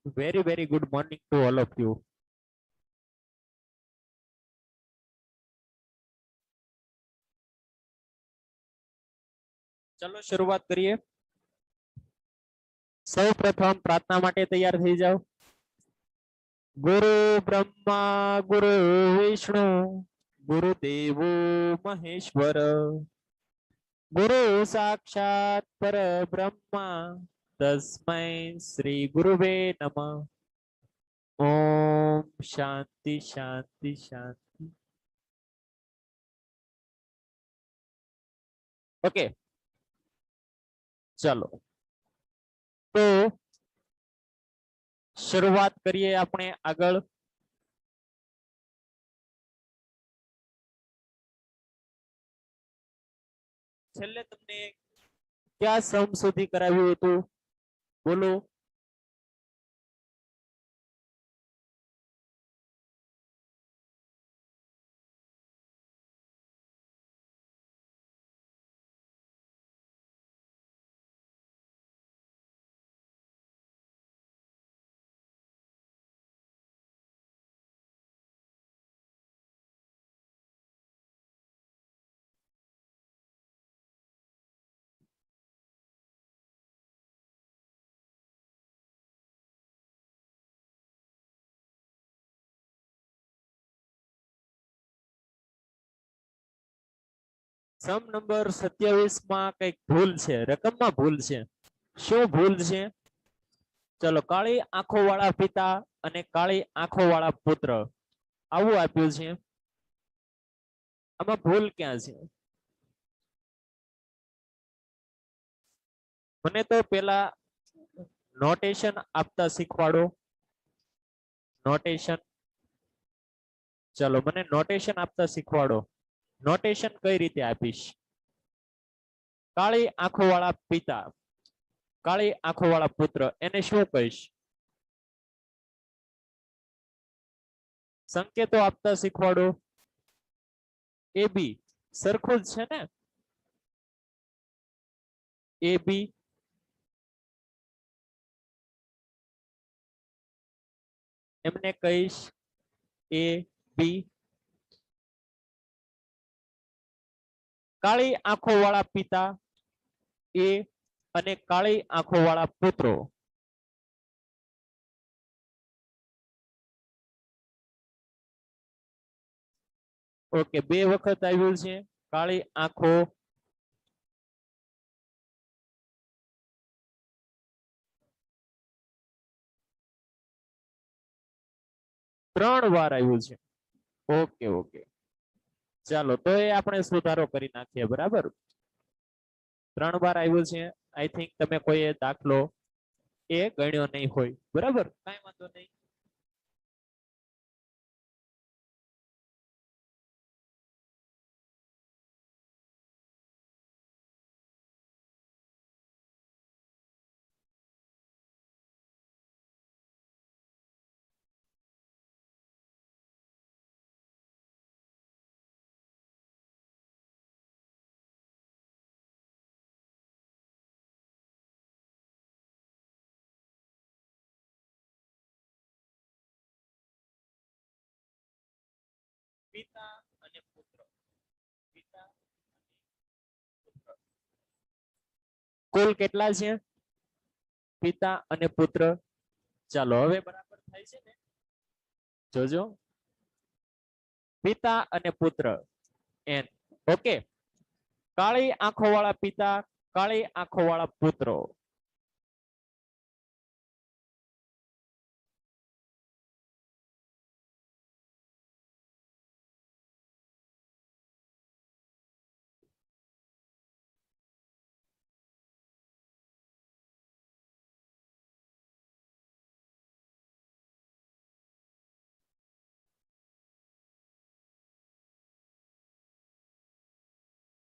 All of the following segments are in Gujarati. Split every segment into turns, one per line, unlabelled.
very good morning to all of you. चलो शुरुआत करिए. સૌ પ્રથમ પ્રાર્થના માટે તૈયાર થઈ જાઓ. ગુરુ બ્રહ્મા ગુરુ વિષ્ણુ ગુરુદેવો મહેશ્વર ગુરુ સાક્ષાત પરબ્રહ્મા તસ્મૈ શ્રી ગુરુવે નમઃ. ઓમ શાંતિ શાંતિ શાંતિ. ઓકે, ચાલો તો શરૂઆત કરીએ આપણે આગળ. છેલ્લે તમને ક્યાં સમ સુધી કરાવ્યું હતું બોલો? સમ નંબર 27 માં કઈક ભૂલ છે, રકમમાં ભૂલ છે. શું ભૂલ છે? ચલો, કાળી આંખો વાળા પિતા અને કાળી આંખો વાળા પુત્ર આવું આપ્યું છે. આમાં ભૂલ ક્યાં છે? મને તો પેલા નોટેશન આપતા શીખવાડો. નોટેશન, ચલો મને નોટેશન આપતા શીખવાડો. નોટેશન કઈ રીતે આપીશ? કાળી આંખો વાળા પિતા, કાળી આંખો વાળા પુત્ર, એને શું કહીશ? સંકેતો આપતા શીખવાડો. એ બી સરખું જ છે ને? એ બી એમને કહીશ એ બી. કાળી આંખો વાળા પિતા એ અને કાળી આંખો વાળા પુત્રો. ઓકે, બે વખત આવ્યું છે કાળી આંખો. ત્રણ વાર આવ્યું છે. ઓકે ઓકે, ચાલો તો એ આપણે સુધારો કરી નાખીએ. બરાબર, ત્રણ વાર આવ્યું છે. આઈ થિંક તમે કોઈ દાખલો એ ગણ્યો નહીં હોય. બરાબર, કઈ વાંધો નહીં. પિતા અને પુત્ર, પિતા પુત્ર કુલ કેટલા છે? પિતા અને પુત્ર. ચાલો હવે બરાબર થાય છે ને? જોજો, પિતા અને પુત્ર એન. ઓકે, કાળી આંખો વાળા પિતા, કાળી આંખો વાળા પુત્રો.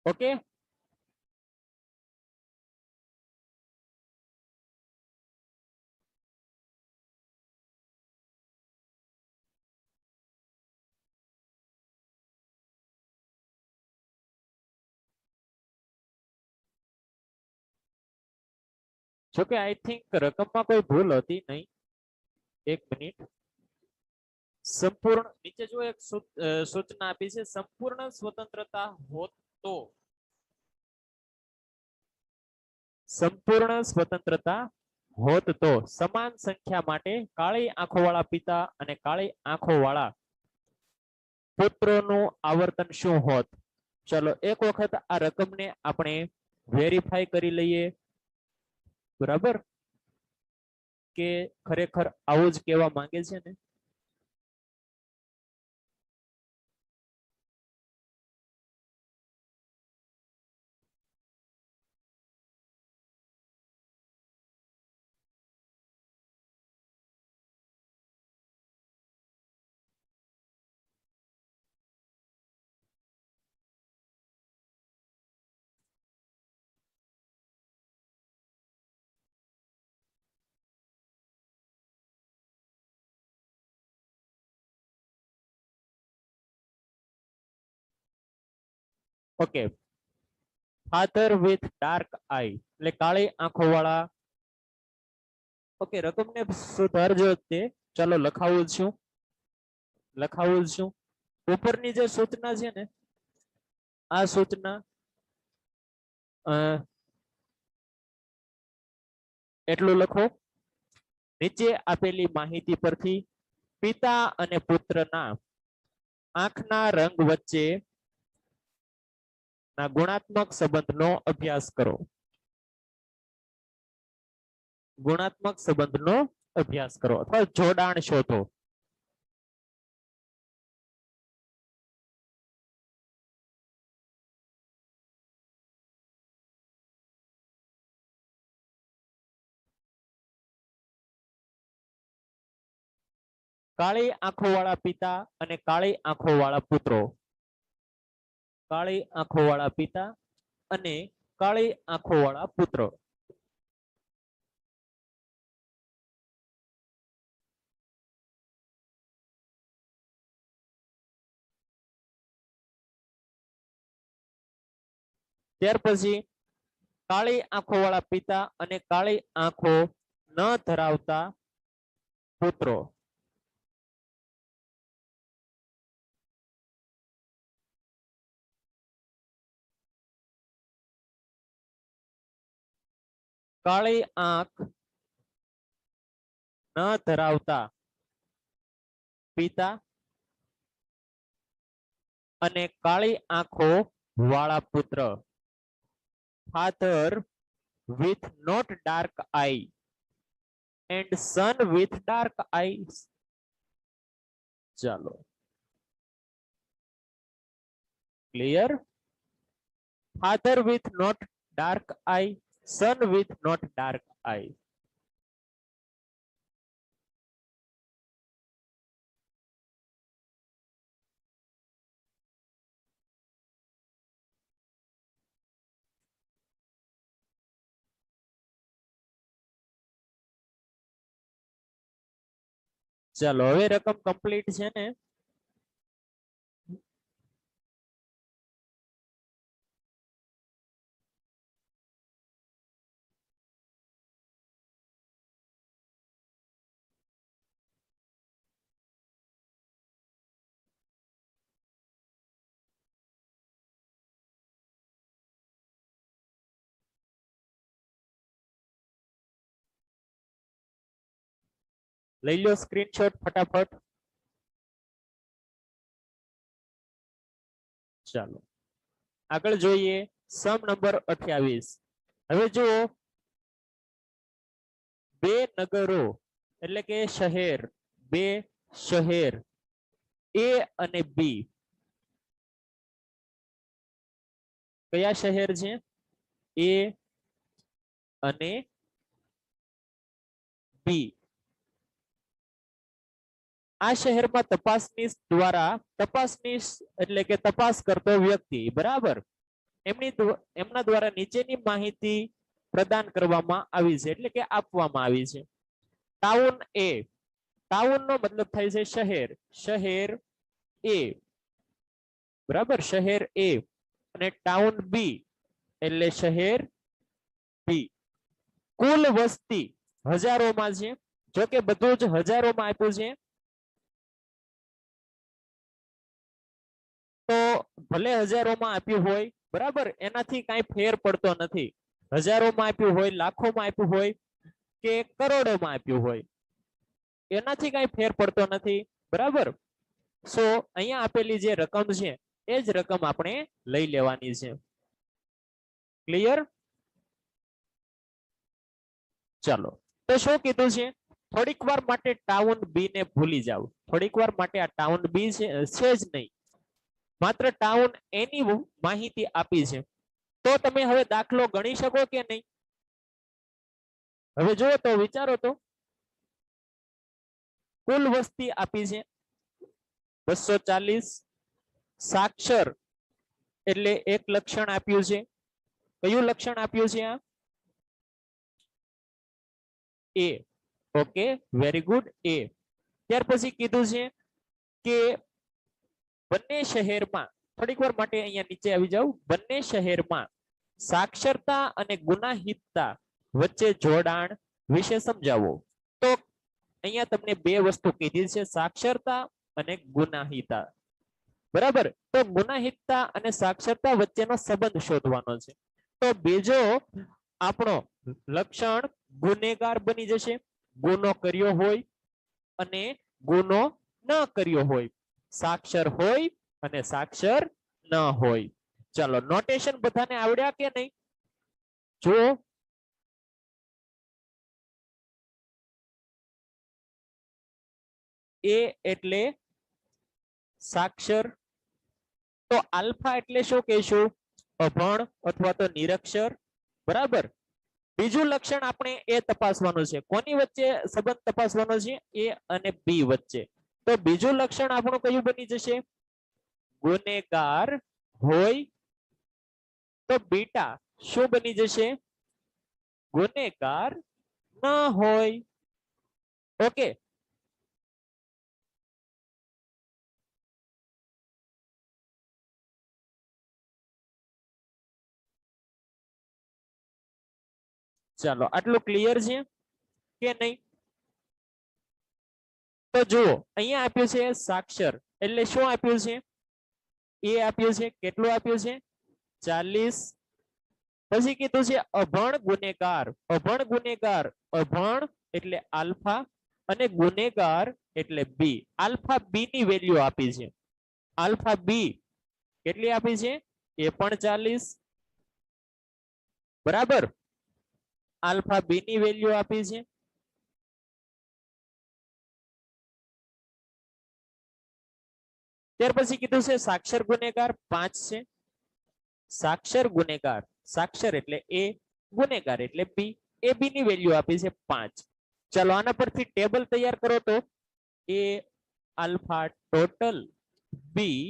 ઓકે, જોકે આઈ થિંક રકમમાં કોઈ ભૂલ હતી નહીં. એક મિનિટ. સંપૂર્ણ નીચે જો એક સૂચના આપી છે, સંપૂર્ણ સ્વતંત્રતા હોત તો, સંપૂર્ણ સ્વતંત્રતા હોત તો સમાન સંખ્યા માટે કાળી આંખોવાળા પિતા અને કાળી આંખોવાળા પુત્રોનું આવર્તન શું હોત? ચલો એક વખત આ રકમને આપણે વેરીફાઈ કરી લઈએ, બરાબર, કે ખરેખર આવું જ કહેવા માંગે છે ને? ઓકે, ફાધર વિથ ડાર્ક આઈ એટલે કાળી આંખો વાળા. ઓકે, રકમને સુધારજો તે. ચાલો લખાવું છું, લખાવું છું. ઉપરની જે સૂચના છે ને, આ સૂચના એટલું લખો. નીચે આપેલી માહિતી પરથી પિતા અને પુત્રના આંખના રંગ વચ્ચે ના ગુણાત્મક સંબંધનો અભ્યાસ કરો. ગુણાત્મક સંબંધનો અભ્યાસ કરો અથવા જોડાણ શોધો. કાળી આંખો વાળા પિતા અને કાળી આંખો વાળા પુત્રો. કાળી આંખો વાળા પિતા અને કાળી આંખો વાળા પુત્રો. ત્યાર પછી કાળી આંખો વાળા પિતા અને કાળી આંખો ન ધરાવતા પુત્રો. કાળી આંખ ન ધરાવતા પિતા અને કાળી આંખો વાળા પુત્ર. Father with not dark eye and son with dark eyes. ચાલો, clear? Father with not dark eye, son with not dark eye. ચાલો હવે રકમ કમ્પ્લીટ છે ને? લઈ લો સ્ક્રીનશોટ ફટાફટ. ચાલો આગળ જોઈએ સમ નંબર 28. હવે જુઓ, બે નગરો એટલે કે શહેર, બે શહેર એ અને બી. કયા શહેર છે? એ અને બી. આ શહેરમાં તપાસનીશ દ્વારા, તપાસનીશ એટલે કે તપાસ કરતો વ્યક્તિ, બરાબર, એમના દ્વારા નીચેની માહિતી પ્રદાન કરવામાં આવી છે એટલે કે આપવામાં આવી છે. ટાઉન એ, ટાઉન નો મતલબ થાય છે શહેર, શહેર એ, બરાબર, શહેર એ. અને ટાઉન બી એટલે શહેર બી. કુલ વસ્તી હજારોમાં છે, જો કે બધું જ હજારોમાં આપ્યું છે, તો ભલે હજારોમાં આપ્યું હોય બરાબર, એનાથી કઈ ફેર પડતો નથી. હજારોમાં આપ્યું હોય, લાખોમાં આપ્યું હોય કે કરોડોમાં આપ્યું હોય, એનાથી કઈ ફેર પડતો નથી બરાબર. સો અહીંયા આપેલી જે રકમ છે એ જ રકમ આપણે લઈ લેવાની છે. ક્લિયર? ચાલો, તો શું કીધું છે? થોડીક વાર માટે ટાઉન બી ને ભૂલી જાવ. થોડીક વાર માટે આ ટાઉન બી છે જ નહીં, માત્ર ટાઉન એ ની માહિતી આપી છે. તો તમે હવે દાખલો ગણી શકો કે નહીં? હવે જુઓ તો વિચારો તો, કુલ વસ્તી આપી છે 240, સાક્ષર એટલે એક લક્ષણ આપ્યું છે. કયું લક્ષણ આપ્યું છે? આ એ. ઓકે, વેરી ગુડ, એ. ત્યાર પછી કીધું છે કે બંને શહેરમાં, થોડીક વાર માટે અહીંયા નીચે આવી જાવ, બંને શહેરમાં સાક્ષરતા અને ગુનાહિતતા વચ્ચે જોડાણ વિશે સમજાવો. તો અહીંયા તમને બે વસ્તુ કીધી છે, સાક્ષરતા અને ગુનાહિતતા બરાબર. તો ગુનાહિતતા અને સાક્ષરતા વચ્ચેનો સંબંધ શોધવાનો છે. તો બીજો આપણો લક્ષણ ગુનેગાર બની જશે, ગુનો કર્યો હોય અને ગુનો ન કર્યો હોય, સાક્ષર હોય અને સાક્ષર ન હોય. ચાલો, નોટેશન બધાને આવડ્યા કે નહીં? જો એ એટલે સાક્ષર, તો આલ્ફા એટલે શું કહીશું? અભણ અથવા તો નિરક્ષર બરાબર. બીજું લક્ષણ આપણે એ તપાસવાનું છે. કોની વચ્ચે સંબંધ તપાસવાનો છે? એ અને બી વચ્ચે. તો બીજું લક્ષણ આપણું કયું બની જશે? ગુનેગાર હોય. તો બીટા શું બની જશે? ગુનેગાર ન હોય. ઓકે, ચાલો, આટલું ક્લિયર છે કે નહીં? તો જુઓ, અહીંયા આપ્યું છે સાક્ષર એટલે શું આપ્યું છે? એ આપ્યું છે. કેટલું આપ્યું છે? 40. પછી કીધું છે અભણ ગુનેગાર. અભણ ગુનેગાર, અભણ એટલે આલ્ફા અને ગુનેગાર એટલે બી. આલ્ફા બી ની વેલ્યુ આપી છે. આલ્ફા બી કેટલી આપી છે? એ પણ 40 બરાબર. આલ્ફા બી ની વેલ્યુ આપી છે. ત્યાર પછી કીધું છે સાક્ષર ગુનેગાર 5 છે. સાક્ષર ગુનેગાર, સાક્ષર એટલે એ, ગુનેગાર એટલે બી. એ બી ની વેલ્યુ આપી છે 5. ચલો, આના પરથી ટેબલ તૈયાર કરો તો એ આલ્ફા ટોટલ, બી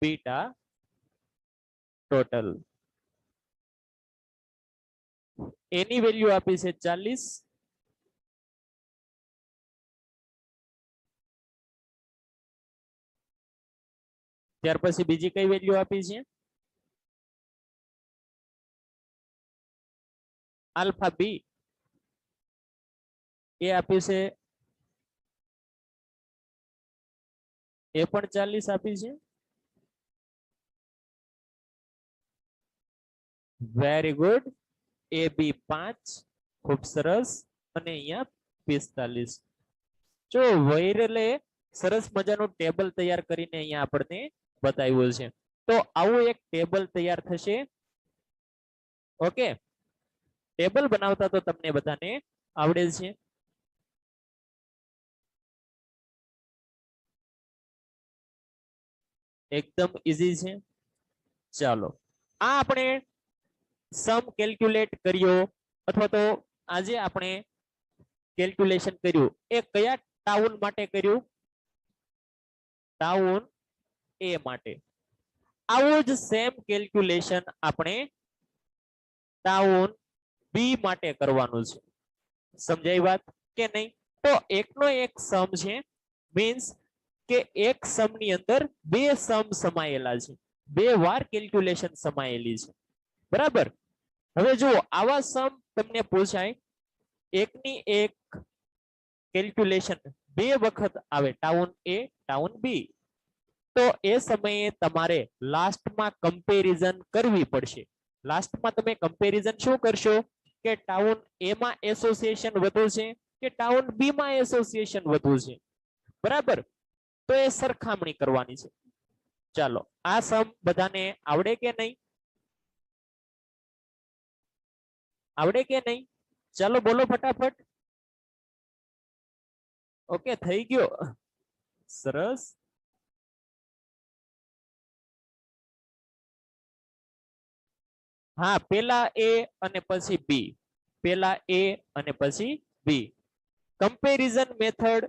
બીટા ટોટલ. એની વેલ્યુ આપી છે 40. ત્યાર પછી બીજી કઈ વેલ્યુ આપી છે? આલ્ફા બી, એ આપી છે, એ પણ 40 આપી છે. Very good. એ બી 5, ખૂબ સરસ. અને અહીંયા 45. જો વૈરલે સરસ મજાનું ટેબલ તૈયાર કરીને અહીંયા આપણને બતાવ્યું છે. તો આવું એક ટેબલ તૈયાર થશે. ઓકે, ટેબલ બનાવતા તો તમને બધાને આવડે છે. એકદમ ઈઝી છે. ચાલો, આ આપણે સમ કેલ્ક્યુલેટ કર્યો અથવા તો આજે આપણે કેલ્ક્યુલેશન કર્યું એ કયા ટાઉન માટે કર્યું? ટાઉન એ માટે. આવું જ સેમ કેલ્ક્યુલેશન આપણે ટાઉન બી માટે કરવાનું છે. સમજાઈ વાત કે નહીં? તો એકનો એક સમ છે, મીન્સ કે એક સમ ની અંદર બે સમ સમાયેલા છે, બે વાર કેલ્ક્યુલેશન સમાયેલી છે બરાબર. હવે જુઓ, આવા સમ તમને પૂછાય, એકની એક કેલ્ક્યુલેશન બે વખત આવે, ટાઉન એ ટાઉન બી, તો એ સમયે તમારે લાસ્ટમાં કમ્પેરિઝન કરવી પડશે. લાસ્ટમાં તમે કમ્પેરિઝન શું કરશો કે ટાઉન એ માં એસોસિએશન વધુ છે કે ટાઉન બી માં એસોસિએશન વધુ છે, બરાબર? તો એ સરખામણી કરવાની છે. ચાલો, આ સમ બધાને આવડે કે નહીં? આવડે કે નહીં? ચાલો બોલો ફટાફટ. ઓકે, થઈ ગયો, સરસ. હા, પેલા એ અને પછી બી, પેલા એ અને પછી બી. કમ્પેરિઝન મેથડ,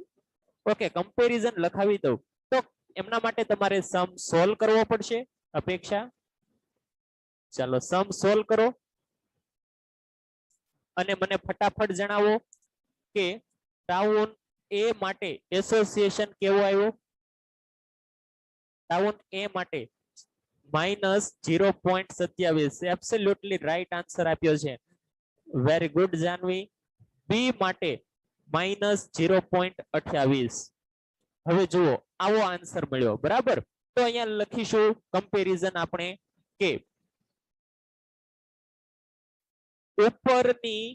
ઓકે, કમ્પેરિઝન લખાવી દઉં તો એમના માટે તમારે સમ સોલ્વ કરવો પડશે. અપેક્ષા, ચાલો સમ સોલ્વ કરો અને મને ફટાફટ જણાવો કે ટાઉન એ માટે એસોસિએશન કેવો આવ્યો? ટાઉન એ માટે -0.27, એબ્સોલ્યુટલી રાઈટ આન્સર આપ્યો છે. Very good Janvi. બી માટે -0.28. હવે જુઓ, આવો આન્સર મળ્યો, બરાબર? તો અહીંયા લખીશું કમ્પેરિઝન આપણે કે ઉપરની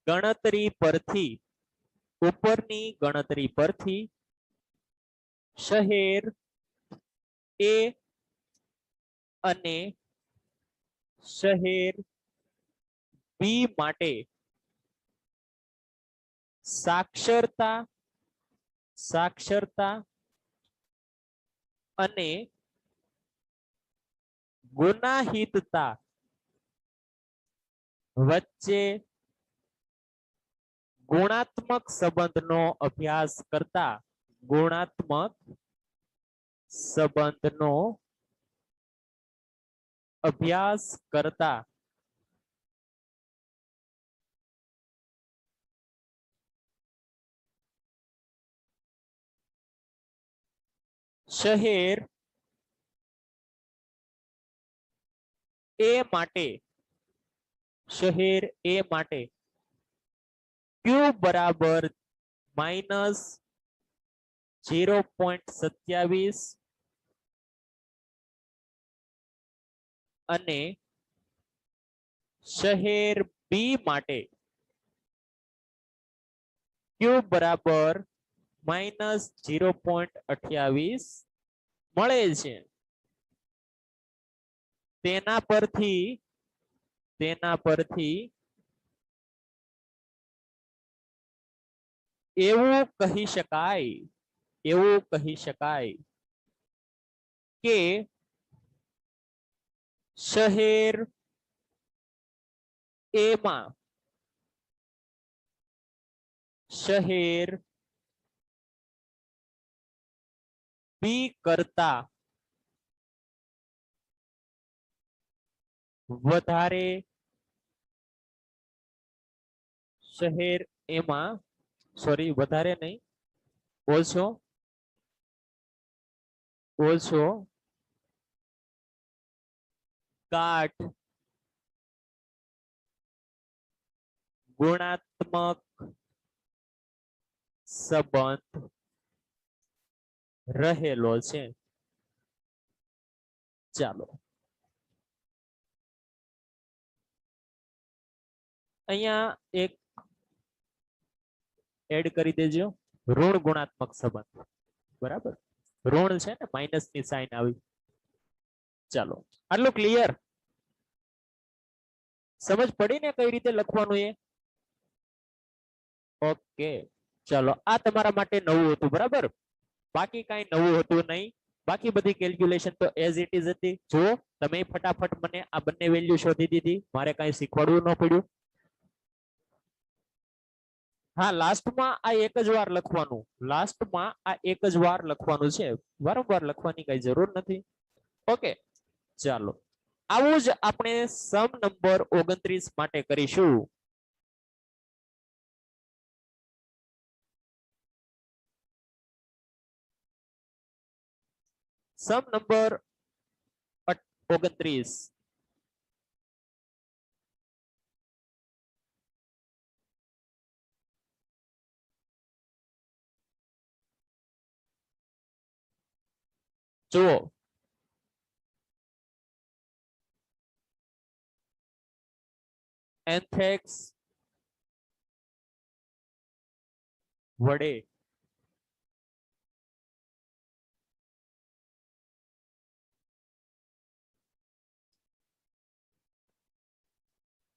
ગણતરી પરથી, ઉપરની ગણતરી પરથી શહેર એ અને શહેર બી માટે સાક્ષરતા, સાક્ષરતા અને ગુનાહિતતા વચ્ચે ગુણાત્મક સંબંધનો અભ્યાસ કરતા, ગુણાત્મક સંબંધનો અભ્યાસ કરતા શહેર એ માટે, શહેર એ માટે ક્યુ બરાબર -0.27 અને શહેર બી માટે ક્યુ બરાબર -0.28 મળે છે. તેના પરથી એવું કહી શકાય કે શહેર એ માં શહેર બી કરતા વધારે, શહેર એમાં, સોરી વધારે નહીં, ઓછો, ઓછો ગાઢ ગુણાત્મક સંબંધ રહેલો છે. ચાલો, અહીંયા એક એડ કરી દેજો, ઋણ ગુણાત્મક સંબંધ, બરાબર? ઋણ છે ને, માઇનસ ની સાઇન આવી. ચાલો, આટલું ક્લિયર? સમજ પડી ને કઈ રીતે લખવાનું એ? ઓકે, ચાલો, આ તમારા માટે નવું હતું, બરાબર? બાકી કઈ નવું હતું નહીં. બાકી બધી કેલ્ક્યુલેશન તો એઝ ઇટ ઇઝ હતી. જો તમે ફટાફટ મને આ બંને વેલ્યુ શોધી દીધી, મારે કઈ શીખવાડવું ન પડ્યું. હા, લાસ્ટમાં આ એક જ વાર લખવાનું, લાસ્ટમાં આ એક જ વાર લખવાનું છે, વારંવાર લખવાની કઈ જરૂર નથી. ઓકે, ચાલો, આવું જ આપણે સમ નંબર 29 માટે કરીશું. Sum number 29. જુઓ એન્થ્રેક્સ વડે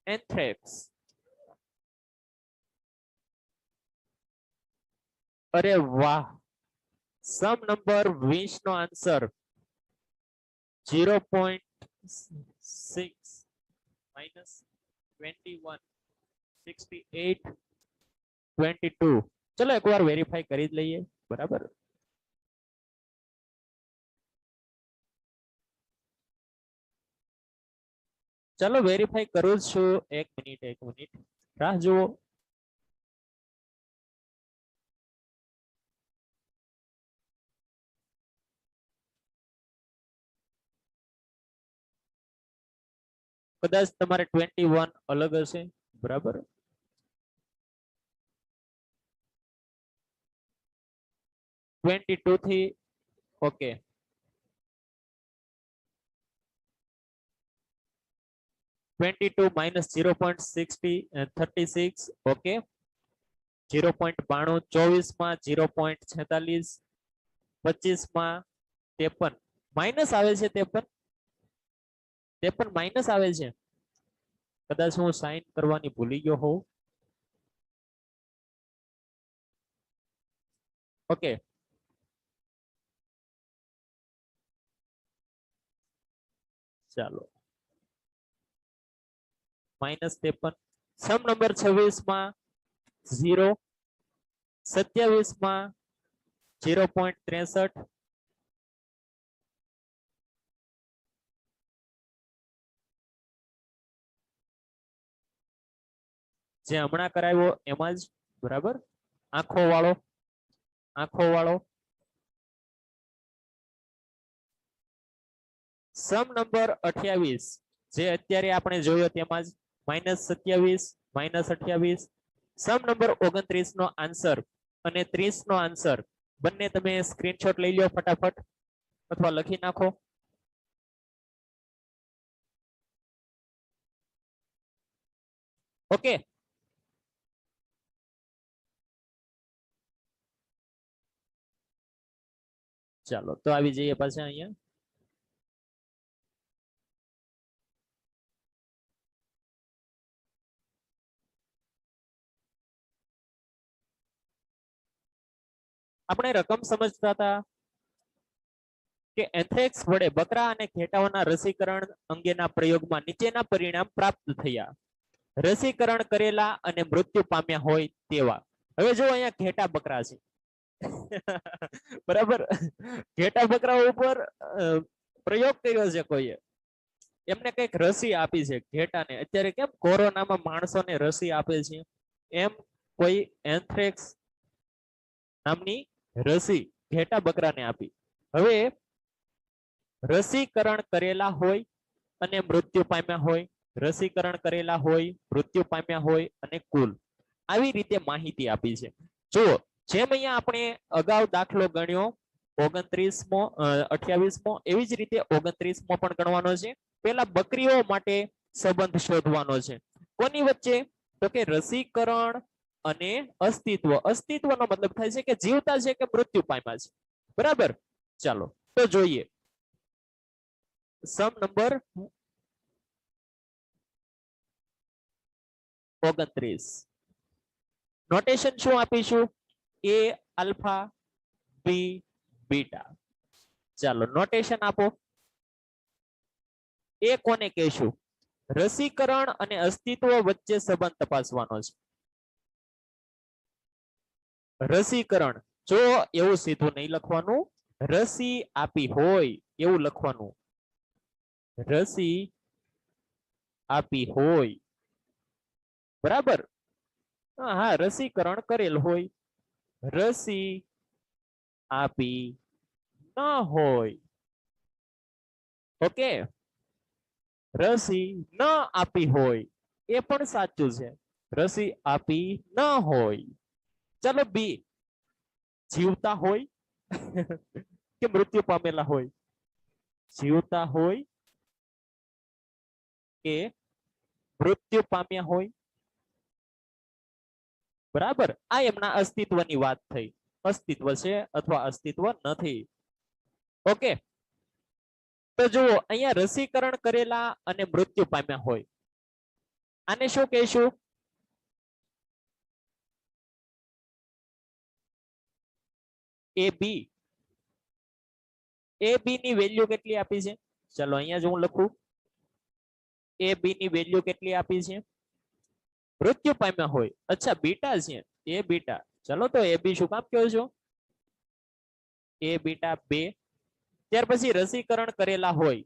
એન્થ્રેક્સ અરે વાહ સમ નંબર 20 નો આન્સર 0.6 minus 21 68 22 ચલો એકવાર વેરીફાઈ કરી જ લઈએ બરાબર ચલો વેરીફાઈ કરું છું એક મિનિટ રાહ જુઓ કદાચ તમારે 21 અલગ હશે બરાબર 22 થી ઓકે 22 minus 0.36 ઓકે 0.92 24 માં 0.46 25 માં 53 માઇનસ આવે છે 53 માઇનસ આવે છે કદાચ હું સાઇન કરવાની ભૂલી ગયો હોઉં ઓકે ચાલો માઇનસ 53 સમ નંબર 26 માં 0 27 માં 0.63 જે હમણાં કરાવ્યો એમાં જ બરાબર આંખો વાળો સમ નંબર 28 જે અત્યારે આપણે જોયો તેમાં જ -27 -28 સમ નંબર 29 નો આન્સર અને 30 નો આન્સર બંને તમે સ્ક્રીનશોટ લઈ લો ફટાફટ અથવા લખી નાખો ઓકે ચાલો તો આવી જઈએ પાછા અહીંયા આપણે રકમ સમજતા હતા કે એન્થ્રેક્સ વડે બકરા અને ઘેટાઓના રસીકરણ અંગેના પ્રયોગમાં નીચેના પરિણામ પ્રાપ્ત થયા રસીકરણ કરેલા અને મૃત્યુ પામ્યા હોય તેવા હવે જો અહીંયા ઘેટા બકરા છે બરાબર ઘેટા બકરા ઉપર પ્રયોગ કર્યો છે કોઈએ એમને કઈક રસી આપી છે ઘેટાને અત્યારે કેમ કોરોનામાં માણસોને રસી આપે છે એમ કોઈ એન્થ્રેક્સ નામની રસી ઘેટા બકરાને આપી હવે રસીકરણ કરેલા હોય અને મૃત્યુ પામ્યા હોય રસીકરણ કરેલા હોય મૃત્યુ પામ્યા હોય અને કુલ આવી રીતે માહિતી આપી છે જો જેમ અહીંયા આપણે અગાઉ દાખલો ગણ્યો 29મો 28મો એવી જ રીતે 29મો પણ ગણવાનો છે પેલા બકરીઓ માટે સંબંધ શોધવાનો છે કોની વચ્ચે તો કે રસીકરણ અને અસ્તિત્વનો મતલબ થાય છે કે જીવતા છે કે મૃત્યુ પામ્યા છે બરાબર ચાલો તો જોઈએ સમ નંબર 29 નોટેશન શું આપીશું એ આલ્ફા બી બીટા ચાલો નોટેશન આપો એ કોને કહેશું રસીકરણ અને અસ્તિત્વ વચ્ચે સંબંધ તપાસવાનો છે રસીકરણ જો એવું સીધું નહીં લખવાનું રસી આપી હોય એવું લખવાનું રસી આપી હોય બરાબર હા રસીકરણ કરેલ હોય રસી આપી ન હોય ઓકે રસી ન આપી હોય એ પણ સાચું છે રસી આપી ન હોય ચલો બી જીવતા હોય કે મૃત્યુ પામેલા હોય જીવતા હોય કે મૃત્યુ પામ્યા હોય, બરાબર. આ એમના અસ્તિત્વની વાત થઈ. અસ્તિત્વ છે અથવા અસ્તિત્વ નથી. ઓકે, તો જુઓ અહીંયા રસીકરણ કરેલા અને મૃત્યુ પામ્યા હોય, આને શું કહીશું? એ બી. એ બી ની વેલ્યુ કેટલી આપી છે? ચલો અહીંયા જો હું લખું, એ બી ની વેલ્યુ કેટલી આપી છે? મૃત્યુ પામ્યા હોય. અચ્છા બીટા છે, એ બીટા. ચલો તો એ બી શું કામ કહો છો? એ બીટા 2. ત્યાર પછી રસીકરણ કરેલા હોય,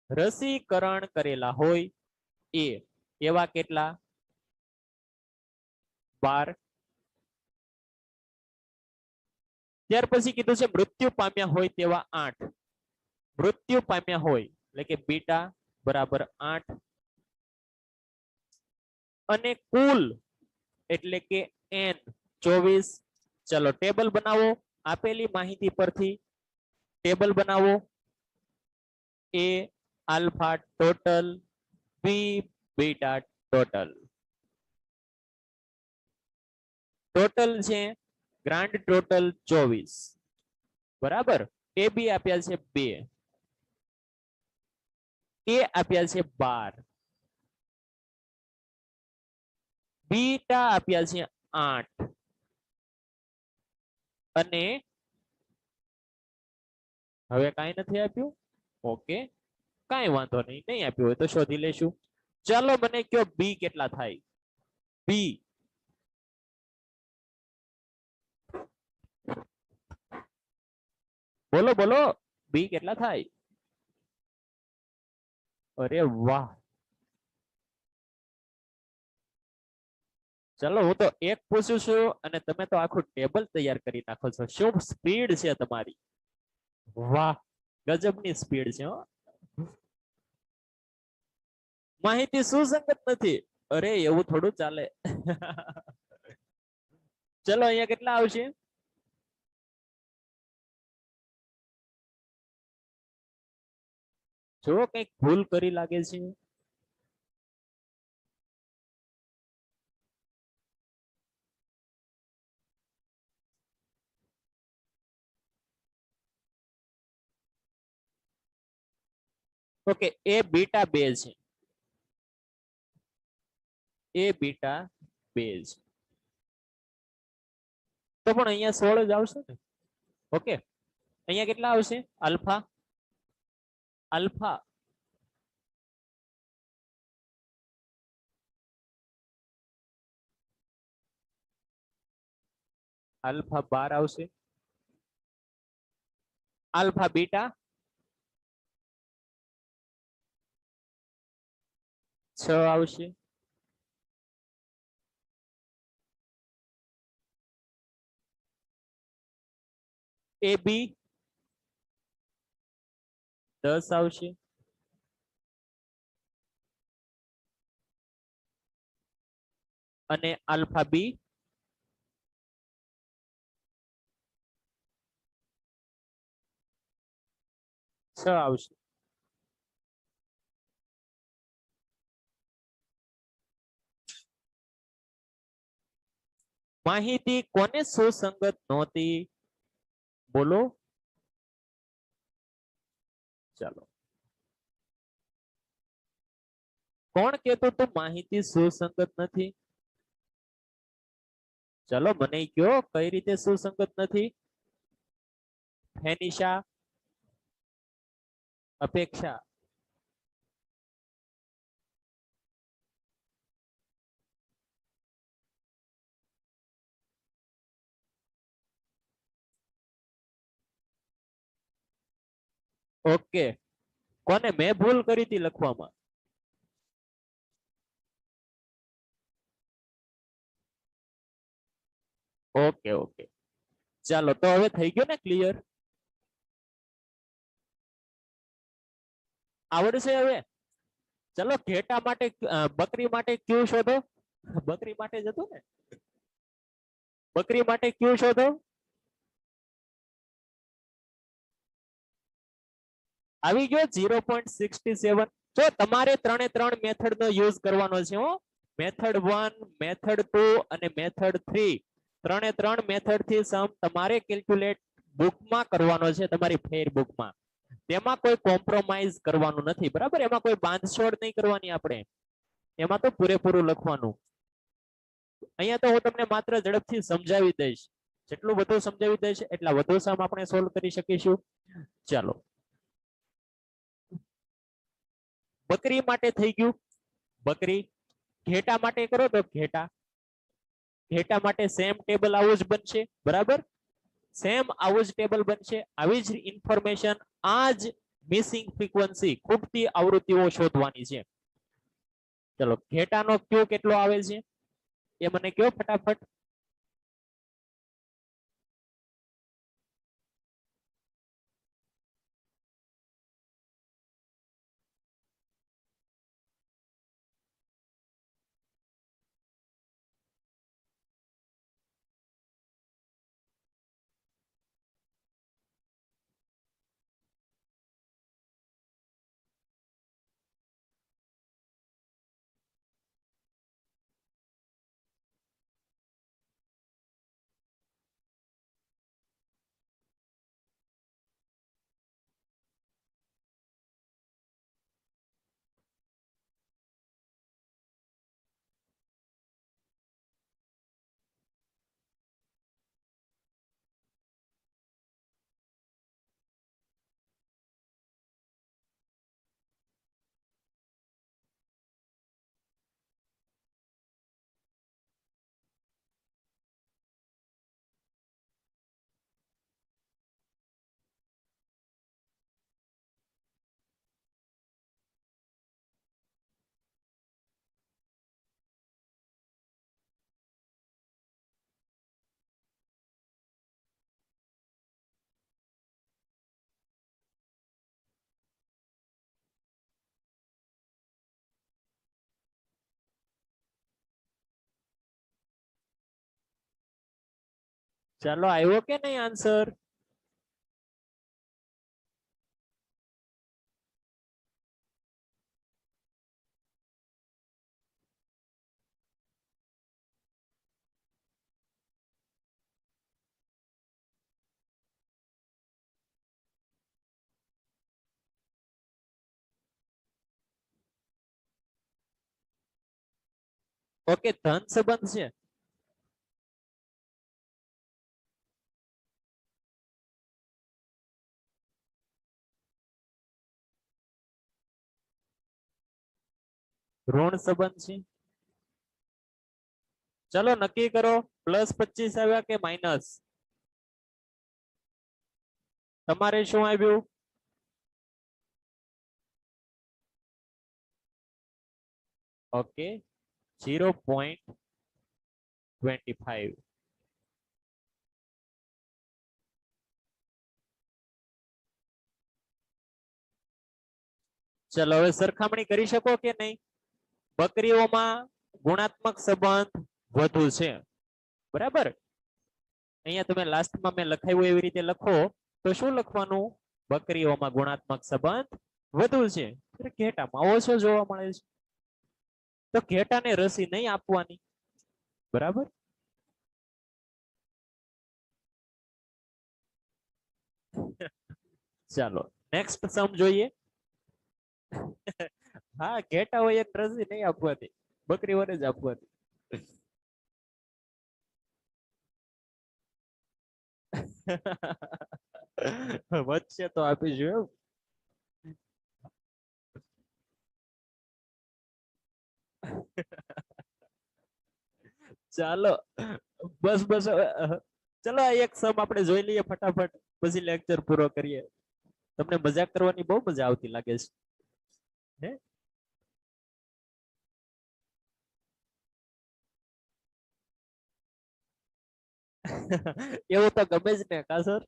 રસીકરણ કરેલા હોય એ એવા કેટલા? 12. ત્યાર પછી કીધું છે મૃત્યુ પામ્યા હોય તેવા 8. મૃત્યુ પામ્યા હોય એટલે કે બીટા બરાબર 8 અને કુલ એટલે કે n 24. ચલો ટેબલ બનાવો, આપેલી માહિતી પરથી ટેબલ બનાવો. એ આલ્ફા ટોટલ, બી બીટા ટોટલ. ટોટલ છે ગ્રાન્ડ ટોટલ 24, બરાબર. એ બી આપ્યા છે 2, એ આપ્યા છે 12, બીટા આપ્યા છે 8 અને હવે કાંઈ નથી આપ્યું. ઓકે, કાંઈ વાંધો નહીં, નહીં આપ્યું હોય તો શોધી લેશું. ચાલો મને કયો બી કેટલા થાય? બી બોલો બોલો, બી કેટલા થાય? અરે વાહ, ચલો હું તો એક પૂછું છું અને તમે તો આખું ટેબલ તૈયાર કરી નાખો છો. શું સ્પીડ છે તમારી! વાહ, ગજબની સ્પીડ છે હો. માહિતી સુસંગત નથી. અરે એવું થોડું ચાલે. ચલો અહીંયા કેટલા આવશે? જો કઈક ભૂલ કરી લાગે છે. ઓકે, એ બીટા 2 છે. એ બીટા 2 છે. તો પણ અહીંયા 16 જ આવશે ને. ઓકે, અહીંયા કેટલા આવશે? આલ્ફા, આલ્ફા આલ્ફા 12 આવશે. આલ્ફા બીટા 6 આવશે. એ બી 10 આવશે. અને આલ્ફા બી 6 આવશે. માહિતી કોને સુસંગત નહોતી? બોલો. ચાલો, કોણ કહેતું તું માહિતી સુસંગત નથી? ચલો મને કયો કઈ રીતે સુસંગત નથી? ફેનિશા, અપેક્ષા, ઓકે. કોને મેં ભૂલ કરી હતી લખવામાં? ઓકે ઓકે, ચાલો તો હવે થઈ ગયો ને ક્લિયર? આવડશે હવે? ચલો ઘેટા માટે બકરી માટે ક્યુ શોધો. બકરી માટે જ હતું ને? બકરી માટે ક્યુ શોધો. આવી ગયો 0.67. જો તમારે ત્રણે ત્રણ મેથડ નો યુઝ કરવાનો છે હો. મેથડ 1, મેથડ 2 અને મેથડ 3 ત્રણે ત્રણ મેથડ થી સમ તમારે કેલ્ક્યુલેટ બુકમાં કરવાનો છે, તમારી ફેર બુકમાં. તેમાં કોઈ કોમ્પ્રોમાઇઝ કરવાનું નથી, બરાબર? એમાં કોઈ બાંધછોડ નહીં કરવાની આપણે, એમાં તો પૂરેપૂરું લખવાનું. અહીંયા તો હું તમને માત્ર ઝડપથી સમજાવી દઈશ, જેટલું વધુ સમજાવી દઈશ એટલા વધુ સમ આપણે સોલ્વ કરી શકીશું. ચાલો, બકરી માટે થઈ ગયું બકરી. ઘેટા માટે કરો તો ઘેટા. ઘેટા માટે સેમ ટેબલ આવું જ બનશે, બરાબર? સેમ આવું જ ટેબલ બનશે. આવી જ ઇન્ફોર્મેશન, આ જ મિસિંગ ફ્રીક્વન્સી, ખૂટતી આવૃત્તિઓ શોધવાની છે. ચલો, ઘેટાનો ક્યુ કેટલો આવે છે એ મને કયો ફટાફટ. ચાલો, આવ્યો કે નહીં આન્સર? ઓકે, ધન સંબંધ છે. ઋણ સંબંધ છે. ચલો, નક્કી કરો, +25 આવ્યા કે માઇનસ? તમારે શું આવ્યું? ઓકે, 0.25. ચલો, હવે સરખામણી કરી શકો કે નહીં? બકરીઓમાં ગુણાત્મક સંબંધ વધુ છે, બરાબર? અહીંયા તમે લાસ્ટમાં મેં લખાયું એવી રીતે લખો તો શું લખવાનું? બકરીઓમાં ગુણાત્મક સંબંધ વધુ છે, ઘેટામાં ઓછો જોવા મળે છે. તો ઘેટાને રસી નહીં આપવાની, બરાબર? ચાલો, નેક્સ્ટ સમ જોઈએ. હા, ઘેટા હોય રસી નહીં આપવાની, બકરીઓને જ આપવાની. વચ્ચે તો આપીશું એમ. ચાલો, બસ બસ હવે ચલો, આ એક સમ આપણે જોઈ લઈએ ફટાફટ, પછી લેક્ચર પૂરો કરીએ. તમને મજાક કરવાની બહુ મજા આવતી લાગે છે, હે? એવું તો ગમે જ ને, કા સર?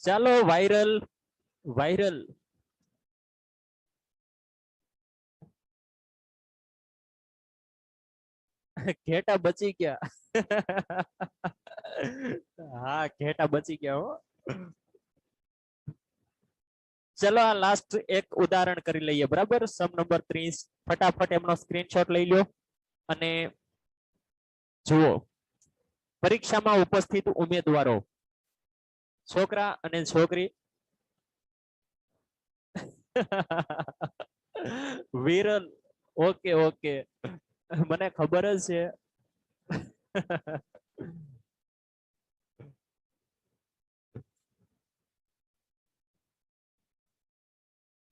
ચાલો, વાયરલ વાયરલ. ઘેટા બચી ગયા. હા ઘેટા બચી ગયા હો. ચલો આ લાસ્ટ એક ઉદાહરણ કરી લઈએ બરાબર. સમ નંબર 30 ફટાફટ એમનો સ્ક્રીનશોટ લઈ લો અને જુઓ. પરીક્ષામાં ઉપસ્થિત ઉમેદવારો છોકરા અને છોકરી. વિરલ ઓકે ઓકે મને ખબર જ છે.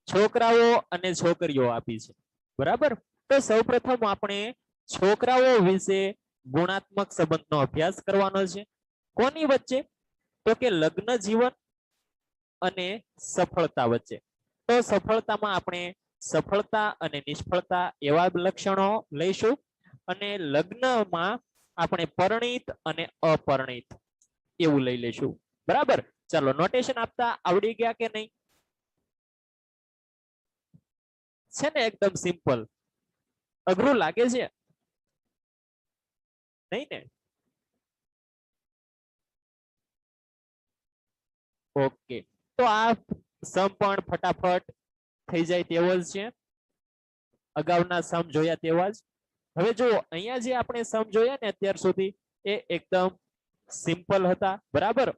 છોકરાઓ અને છોકરીઓ આપી છે બરાબર. તો સૌપ્રથમ આપણે છોકરાઓ વિશે ગુણાત્મક સંબંધનો અભ્યાસ કરવાનો છે. કોની વચ્ચે? તો કે લગ્ન જીવન અને સફળતા વચ્ચે. તો સફળતામાં આપણે સફળતા અને નિષ્ફળતા એવા લક્ષણો લઈશું અને લગ્નમાં આપણે પરિણીત અને અપરિણીત એવું લઈ લઈશું બરાબર. ચાલો નોટેશન આપતા આવડી ગયા કે નહીં? છે ને એકદમ સિમ્પલ. અઘરું લાગે છે નહીં ને? ઓકે તો આ સમ પણ ફટાફટ થઈ જાય તેવો જ છે. અગાઉના સમ જોયા તેવા જ. હવે જો અહીંયા જે આપણે સમ જોયા ને અત્યાર સુધી એ એકદમ સિમ્પલ હતા બરાબર.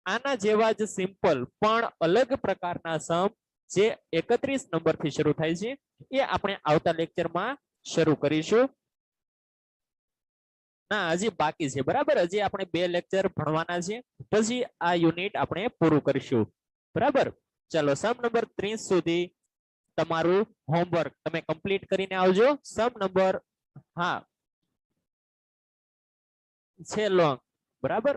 આના જેવા જ સિમ્પલ પણ અલગ પ્રકારના સમ જે 31 નંબરથી શરૂ થાય છે એ આપણે આવતા લેક્ચરમાં શરૂ કરીશું. ના હજી બાકી છે બરાબર. હજી આપણે 2 લેક્ચર ભણવાના છે પછી આ યુનિટ આપણે પૂરું કરીશું બરાબર. ચાલો સમ નંબર 30 સુધી તમારું હોમવર્ક તમે કમ્પ્લીટ કરીને આવજો. સમ નંબર હા છે લોંગ બરાબર.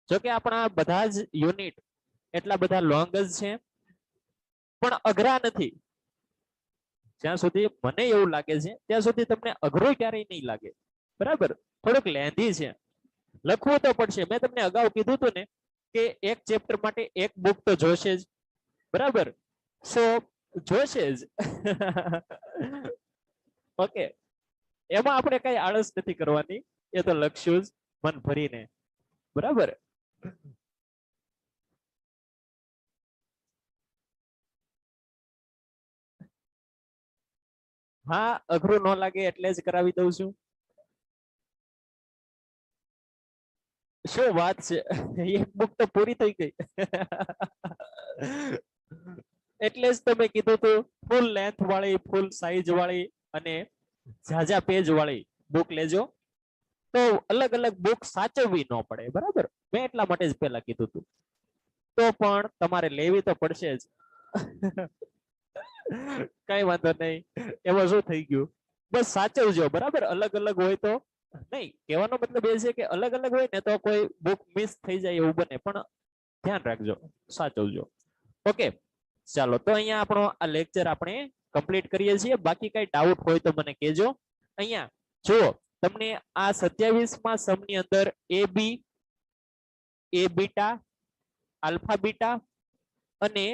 જો કે આપણા બધા જ યુનિટ એટલા બધા લોંગ જ છે પણ અઘરા નથી. જ્યાં સુધી મને એવું લાગે છે ત્યાં સુધી તમને અઘરો ક્યારેય નહીં લાગે બરાબર. થોડુંક લેન્ધી છે, લખવું તો પડશે. મેં તમને અગાઉ કીધું હતું ને કે એક ચેપ્ટર માટે એક બુક તો જોશે જ બરાબર. સો જોશે જ. ઓકે એમાં આપણે કઈ આળસ નથી કરવાની, એ તો લખશું જ મન ભરીને બરાબર. હા અઘરું ન લાગે એટલે જ કરાવી દઉં છું. શું વાત છે, એક બુક તો પૂરી થઈ ગઈ. એટલે જ તમે કીધું તું ફૂલ લેન્થ વાળી, ફૂલ સાઈઝ વાળી અને ઝાઝા પેજ વાળી બુક લેજો તો અલગ અલગ બુક સાચવવી ન પડે બરાબર. મેં એટલા માટે જ પહેલા કીધું હતું. તો પણ તમારે લેવી તો પડશે જ. કઈ વાંધો નહીં, એમાં શું થઈ ગયું. બસ સાચવજો બરાબર. અલગ અલગ હોય તો નહીં, કહેવાનો મતલબ એ છે કે અલગ અલગ હોય ને તો કોઈ બુક મિસ થઈ જાય એવું બને, પણ ધ્યાન રાખજો, સાચવજો. ઓકે ચાલો તો અહીંયા આપણો આ લેક્ચર આપણે કમ્પ્લીટ કરીએ છીએ. બાકી કઈ ડાઉટ હોય તો મને કહેજો. અહીંયા જુઓ તમને આ 27માં સમની અંદર એ બી, એ બીટા, આલ્ફા બીટા અને